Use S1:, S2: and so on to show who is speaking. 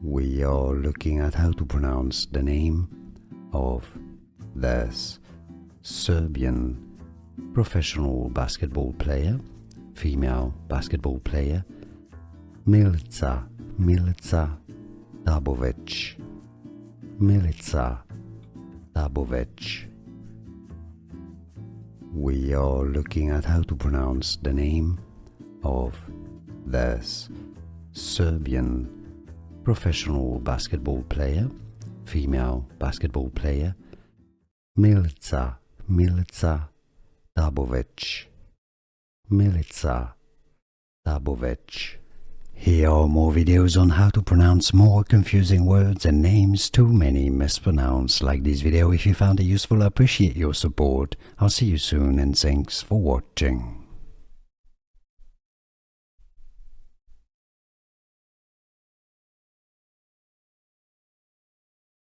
S1: We are looking at how to pronounce the name of this Serbian professional basketball player, female basketball player, Milica Dabovic. Milica Dabovic. We are looking at how to pronounce the name of this Serbian professional basketball player, female basketball player, Milica Dabovic. Milica Dabovic. Here are more videos on how to pronounce more confusing words and names too many mispronounced. Like this video if you found it useful. I appreciate your support. I'll see you soon and thanks for watching.